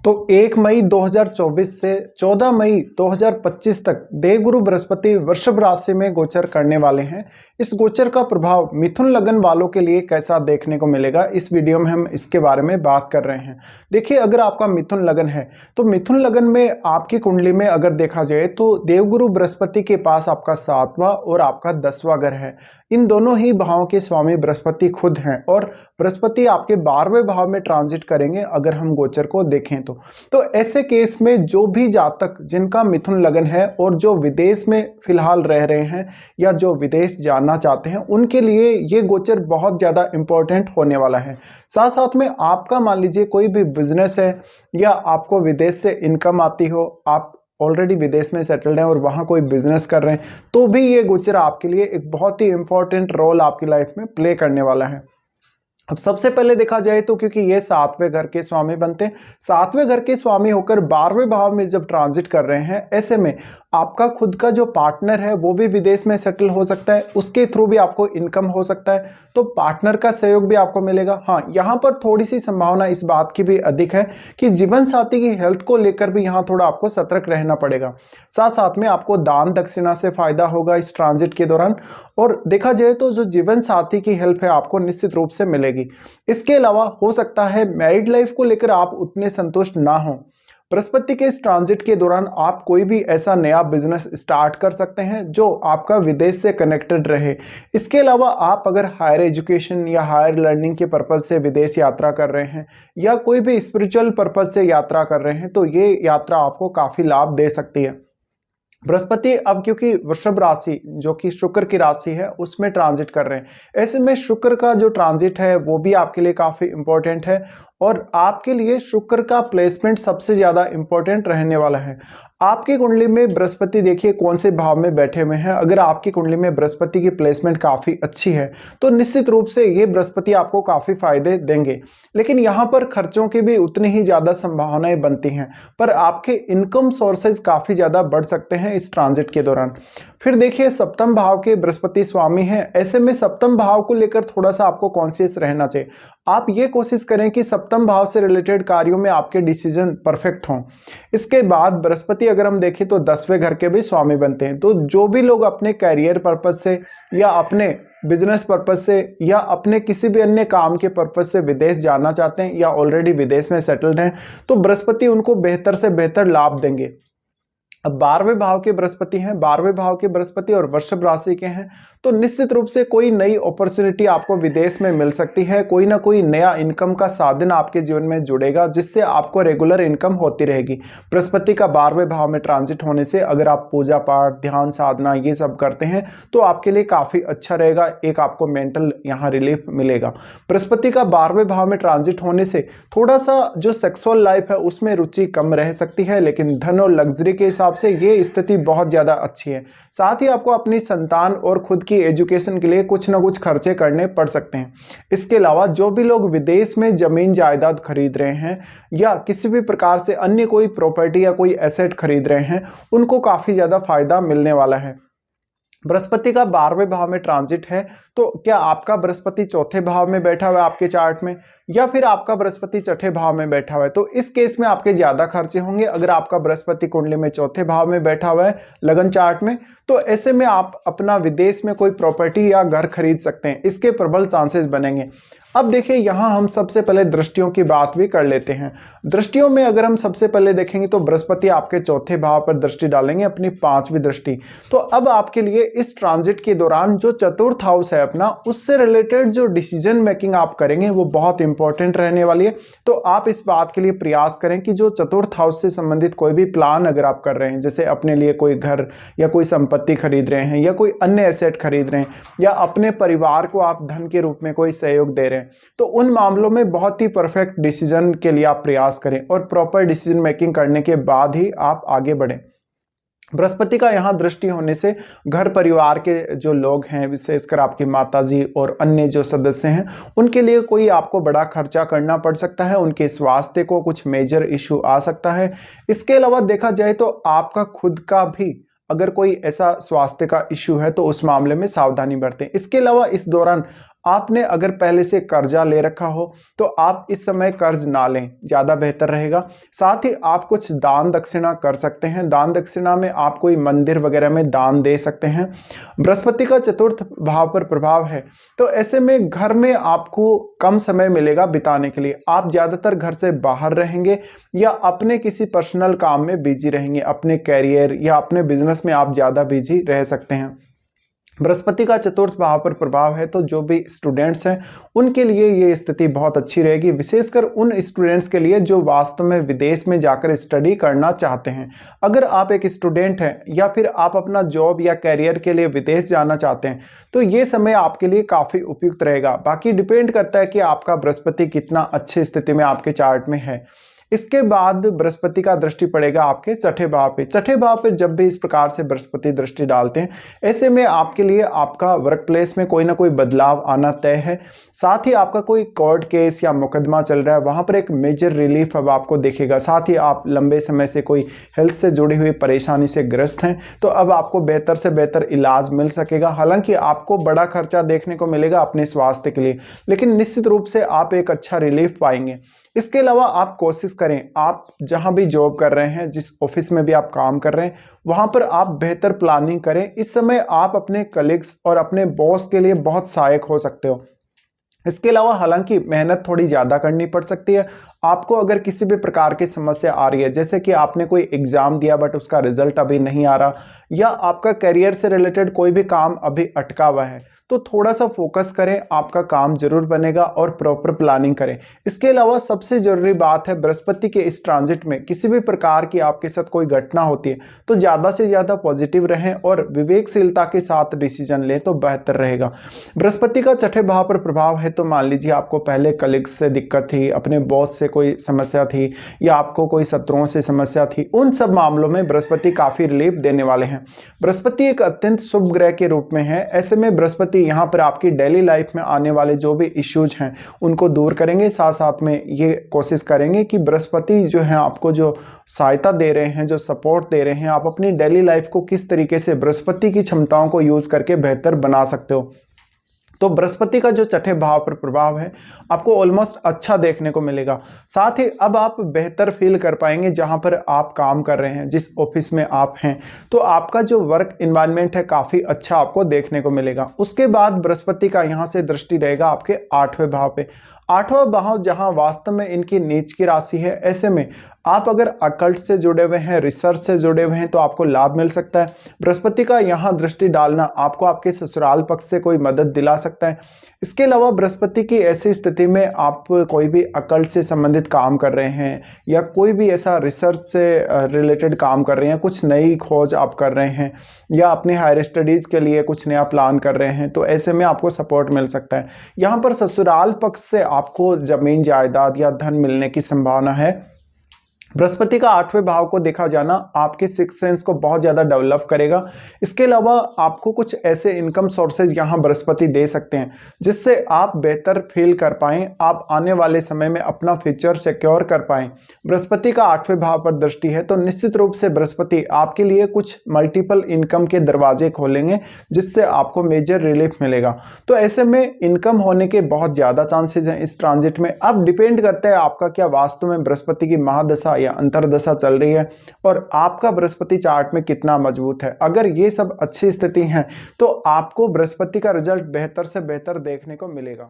तो 1 मई 2024 से 14 मई 2025 तक देवगुरु बृहस्पति वृषभ राशि में गोचर करने वाले हैं। इस गोचर का प्रभाव मिथुन लगन वालों के लिए कैसा देखने को मिलेगा, इस वीडियो में हम इसके बारे में बात कर रहे हैं। देखिए, अगर आपका मिथुन लगन है तो मिथुन लगन में आपकी कुंडली में अगर देखा जाए तो देवगुरु बृहस्पति के पास आपका 7वां और आपका 10वां घर है। इन दोनों ही भावों के स्वामी बृहस्पति खुद हैं और बृहस्पति आपके 12वें भाव में ट्रांजिट करेंगे अगर हम गोचर को देखें तो ऐसे केस में जो भी जातक जिनका मिथुन लगन है और जो विदेश में फिलहाल रह रहे हैं या जो विदेश जाना चाहते हैं, उनके लिए ये गोचर बहुत ज़्यादा इंपॉर्टेंट होने वाला है। साथ साथ में आपका मान लीजिए कोई भी बिजनेस है या आपको विदेश से इनकम आती हो, आप ऑलरेडी विदेश में सेटल्ड हैं और वहाँ कोई बिजनेस कर रहे हैं, तो भी ये गोचर आपके लिए एक बहुत ही इंपॉर्टेंट रोल आपकी लाइफ में प्ले करने वाला है। अब सबसे पहले देखा जाए तो क्योंकि ये 7वें घर के स्वामी बनते हैं, 7वें घर के स्वामी होकर 12वें भाव में जब ट्रांजिट कर रहे हैं, ऐसे में आपका खुद का जो पार्टनर है वो भी विदेश में सेटल हो सकता है, उसके थ्रू भी आपको इनकम हो सकता है, तो पार्टनर का सहयोग भी आपको मिलेगा। हाँ, यहाँ पर थोड़ी सी संभावना इस बात की भी अधिक है कि जीवन साथी की हेल्थ को लेकर भी यहाँ थोड़ा आपको सतर्क रहना पड़ेगा। साथ साथ में आपको दान दक्षिणा से फायदा होगा इस ट्रांजिट के दौरान, और देखा जाए तो जो जीवन साथी की हेल्प है आपको निश्चित रूप से मिलेगी। इसके अलावा हो सकता है मैरिड लाइफ को लेकर आप उतने संतुष्ट ना हो। बृहस्पति के इस ट्रांजिट के दौरान आप कोई भी ऐसा नया बिजनेस स्टार्ट कर सकते हैं जो आपका विदेश से कनेक्टेड रहे। इसके अलावा आप अगर हायर एजुकेशन या हायर लर्निंग के पर्पज से विदेश यात्रा कर रहे हैं या कोई भी स्पिरिचुअल पर्पज से यात्रा कर रहे हैं, तो ये यात्रा आपको काफी लाभ दे सकती है। बृहस्पति अब क्योंकि वृषभ राशि जो कि शुक्र की राशि है उसमें ट्रांजिट कर रहे हैं, ऐसे में शुक्र का जो ट्रांजिट है वो भी आपके लिए काफ़ी इंपॉर्टेंट है और आपके लिए शुक्र का प्लेसमेंट सबसे ज़्यादा इंपॉर्टेंट रहने वाला है। आपकी कुंडली में बृहस्पति देखिए कौन से भाव में बैठे हुए हैं। अगर आपकी कुंडली में बृहस्पति की प्लेसमेंट काफ़ी अच्छी है तो निश्चित रूप से ये बृहस्पति आपको काफ़ी फायदे देंगे, लेकिन यहाँ पर खर्चों की भी उतनी ही ज़्यादा संभावनाएं बनती हैं, पर आपके इनकम सोर्सेज काफ़ी ज़्यादा बढ़ सकते हैं इस ट्रांजिट के दौरान। फिर देखिए, सप्तम भाव के बृहस्पति स्वामी हैं, ऐसे में सप्तम भाव को लेकर थोड़ा सा आपको कॉन्शियस रहना चाहिए। आप ये कोशिश करें कि सप्तम भाव से रिलेटेड कार्यों में आपके डिसीजन परफेक्ट हों। इसके बाद बृहस्पति अगर हम देखें तो 10वें घर के भी स्वामी बनते हैं, तो जो भी लोग अपने कैरियर पर्पज से या अपने बिजनेस पर्पज से या अपने किसी भी अन्य काम के पर्पज से विदेश जाना चाहते हैं या ऑलरेडी विदेश में सेटल्ड हैं, तो बृहस्पति उनको बेहतर से बेहतर लाभ देंगे। अब 12वें भाव के बृहस्पति हैं, 12वें भाव के बृहस्पति और वृषभ राशि के हैं, तो निश्चित रूप से कोई नई अपॉर्चुनिटी आपको विदेश में मिल सकती है। कोई ना कोई नया इनकम का साधन आपके जीवन में जुड़ेगा जिससे आपको रेगुलर इनकम होती रहेगी। बृहस्पति का 12वें भाव में ट्रांजिट होने से अगर आप पूजा पाठ, ध्यान साधना ये सब करते हैं तो आपके लिए काफ़ी अच्छा रहेगा, एक आपको मेंटल यहाँ रिलीफ मिलेगा। बृहस्पति का 12वें भाव में ट्रांजिट होने से थोड़ा सा जो सेक्सुअल लाइफ है उसमें रुचि कम रह सकती है, लेकिन धन और लग्जरी के हिसाब से ये स्थिति बहुत ज्यादा अच्छी है। साथ ही आपको अपनी संतान और खुद की एजुकेशन के लिए कुछ ना कुछ खर्चे करने पड़ सकते हैं। इसके अलावा जो भी लोग विदेश में जमीन जायदाद खरीद रहे हैं या किसी भी प्रकार से अन्य कोई प्रॉपर्टी या कोई एसेट खरीद रहे हैं, उनको काफी ज्यादा फायदा मिलने वाला है। बृहस्पति का 12वें भाव में ट्रांजिट है, तो क्या आपका बृहस्पति चौथे भाव में बैठा हुआ है आपके चार्ट में या फिर आपका बृहस्पति छठे भाव में बैठा हुआ है, तो इस केस में आपके ज्यादा खर्चे होंगे। अगर आपका बृहस्पति कुंडली में चौथे भाव में बैठा हुआ है लगन चार्ट में, तो ऐसे में आप अपना विदेश में कोई प्रॉपर्टी या घर खरीद सकते हैं, इसके प्रबल चांसेस बनेंगे। अब देखिए, यहाँ हम सबसे पहले दृष्टियों की बात भी कर लेते हैं। दृष्टियों में अगर हम सबसे पहले देखेंगे तो बृहस्पति आपके चौथे भाव पर दृष्टि डालेंगे, अपनी 5वीं दृष्टि। तो अब आपके लिए इस ट्रांजिट के दौरान जो चतुर्थ हाउस है अपना, उससे रिलेटेड जो डिसीजन मेकिंग आप करेंगे वो बहुत इंपॉर्टेंट रहने वाली है। तो आप इस बात के लिए प्रयास करें कि जो चतुर्थ हाउस से संबंधित कोई भी प्लान अगर आप कर रहे हैं, जैसे अपने लिए कोई घर या कोई संपत्ति खरीद रहे हैं या कोई अन्य एसेट खरीद रहे हैं या अपने परिवार को आप धन के रूप में कोई सहयोग दे रहे हैं, तो उन मामलों में बहुत ही परफेक्ट डिसीजन के लिए आप प्रयास करें और प्रॉपर डिसीजन मेकिंग करने के बाद ही आप आगे बढ़ें। बृहस्पति का यहाँ दृष्टि होने से घर परिवार के जो लोग हैं, विशेषकर आपकी माताजी और अन्य जो सदस्य हैं, उनके लिए कोई आपको बड़ा खर्चा करना पड़ सकता है, उनके स्वास्थ्य को कुछ मेजर इशू आ सकता है। इसके अलावा देखा जाए तो आपका खुद का भी अगर कोई ऐसा स्वास्थ्य का इश्यू है तो उस मामले में सावधानी बरतें। इसके अलावा इस दौरान आपने अगर पहले से कर्जा ले रखा हो तो आप इस समय कर्ज ना लें, ज़्यादा बेहतर रहेगा। साथ ही आप कुछ दान दक्षिणा कर सकते हैं। दान दक्षिणा में आप कोई मंदिर वगैरह में दान दे सकते हैं। बृहस्पति का चतुर्थ भाव पर प्रभाव है, तो ऐसे में घर में आपको कम समय मिलेगा बिताने के लिए। आप ज़्यादातर घर से बाहर रहेंगे या अपने किसी पर्सनल काम में बिजी रहेंगे। अपने कैरियर या अपने बिजनेस में आप ज़्यादा बिजी रह सकते हैं। बृहस्पति का चतुर्थ भाव पर प्रभाव है, तो जो भी स्टूडेंट्स हैं उनके लिए ये स्थिति बहुत अच्छी रहेगी, विशेषकर उन स्टूडेंट्स के लिए जो वास्तव में विदेश में जाकर स्टडी करना चाहते हैं। अगर आप एक स्टूडेंट हैं या फिर आप अपना जॉब या कैरियर के लिए विदेश जाना चाहते हैं तो ये समय आपके लिए काफ़ी उपयुक्त रहेगा। बाकी डिपेंड करता है कि आपका बृहस्पति कितना अच्छी स्थिति में आपके चार्ट में है। इसके बाद बृहस्पति का दृष्टि पड़ेगा आपके छठे भाव पे। छठे भाव पे जब भी इस प्रकार से बृहस्पति दृष्टि डालते हैं, ऐसे में आपके लिए आपका वर्क प्लेस में कोई ना कोई बदलाव आना तय है। साथ ही आपका कोई कोर्ट केस या मुकदमा चल रहा है, वहां पर एक मेजर रिलीफ अब आपको दिखेगा। साथ ही आप लंबे समय से कोई हेल्थ से जुड़ी हुई परेशानी से ग्रस्त हैं, तो अब आपको बेहतर से बेहतर इलाज मिल सकेगा। हालांकि आपको बड़ा खर्चा देखने को मिलेगा अपने स्वास्थ्य के लिए, लेकिन निश्चित रूप से आप एक अच्छा रिलीफ पाएंगे। इसके अलावा आप कोशिश करें, आप जहां भी जॉब कर रहे हैं, जिस ऑफिस में भी आप काम कर रहे हैं, वहां पर आप बेहतर प्लानिंग करें। इस समय आप अपने कलीग्स और अपने बॉस के लिए बहुत सहायक हो सकते हो। इसके अलावा हालांकि मेहनत थोड़ी ज़्यादा करनी पड़ सकती है। आपको अगर किसी भी प्रकार की समस्या आ रही है, जैसे कि आपने कोई एग्ज़ाम दिया बट उसका रिजल्ट अभी नहीं आ रहा, या आपका करियर से रिलेटेड कोई भी काम अभी अटका हुआ है, तो थोड़ा सा फोकस करें, आपका काम जरूर बनेगा और प्रॉपर प्लानिंग करें। इसके अलावा सबसे ज़रूरी बात है, बृहस्पति के इस ट्रांजिट में किसी भी प्रकार की आपके साथ कोई घटना होती है तो ज़्यादा से ज़्यादा पॉजिटिव रहें और विवेकशीलता के साथ डिसीजन लें तो बेहतर रहेगा। बृहस्पति का छठे भाव पर प्रभाव है, तो मान लीजिए आपको पहले कलीग्स से दिक्कत थी, अपने बॉस से कोई समस्या थी, या आपको कोई शत्रुओं से समस्या थी, उन सब मामलों में बृहस्पति काफ़ी रिलीफ देने वाले हैं। बृहस्पति एक अत्यंत शुभ ग्रह के रूप में है। ऐसे में बृहस्पति यहाँ पर आपकी डेली लाइफ में आने वाले जो भी इश्यूज हैं उनको दूर करेंगे। साथ साथ में ये कोशिश करेंगे कि बृहस्पति जो है आपको जो सहायता दे रहे हैं, जो सपोर्ट दे रहे हैं, आप अपनी डेली लाइफ को किस तरीके से बृहस्पति की क्षमताओं को यूज करके बेहतर बना सकते हो। तो बृहस्पति का जो छठे भाव पर प्रभाव है आपको ऑलमोस्ट अच्छा देखने को मिलेगा। साथ ही अब आप बेहतर फील कर पाएंगे जहां पर आप काम कर रहे हैं, जिस ऑफिस में आप हैं, तो आपका जो वर्क इन्वायरमेंट है काफ़ी अच्छा आपको देखने को मिलेगा। उसके बाद बृहस्पति का यहाँ से दृष्टि रहेगा आपके आठवें भाव पे। आठवां भाव जहां वास्तव में इनकी नीच की राशि है, ऐसे में आप अगर अकल्ट से जुड़े हुए हैं, रिसर्च से जुड़े हुए हैं, तो आपको लाभ मिल सकता है। बृहस्पति का यहाँ दृष्टि डालना आपको आपके ससुराल पक्ष से कोई मदद दिला सकता है। इसके अलावा बृहस्पति की ऐसी स्थिति में आप कोई भी अकल्ट से संबंधित काम कर रहे हैं या कोई भी ऐसा रिसर्च से रिलेटेड काम कर रहे हैं, कुछ नई खोज आप कर रहे हैं या अपने हायर स्टडीज़ के लिए कुछ नया प्लान कर रहे हैं, तो ऐसे में आपको सपोर्ट मिल सकता है। यहाँ पर ससुराल पक्ष से आपको जमीन जायदाद या धन मिलने की संभावना है। बृहस्पति का आठवें भाव को देखा जाना आपके सिक्स सेंस को बहुत ज़्यादा डेवलप करेगा। इसके अलावा आपको कुछ ऐसे इनकम सोर्सेज यहाँ बृहस्पति दे सकते हैं जिससे आप बेहतर फील कर पाएं, आप आने वाले समय में अपना फ्यूचर सिक्योर कर पाएं। बृहस्पति का आठवें भाव पर दृष्टि है, तो निश्चित रूप से बृहस्पति आपके लिए कुछ मल्टीपल इनकम के दरवाजे खोलेंगे जिससे आपको मेजर रिलीफ मिलेगा। तो ऐसे में इनकम होने के बहुत ज़्यादा चांसेज हैं इस ट्रांजिट में। अब डिपेंड करता है आपका क्या वास्तव में बृहस्पति की महादशा या अंतरदशा चल रही है और आपका बृहस्पति चार्ट में कितना मजबूत है। अगर ये सब अच्छी स्थिति है तो आपको बृहस्पति का रिजल्ट बेहतर से बेहतर देखने को मिलेगा।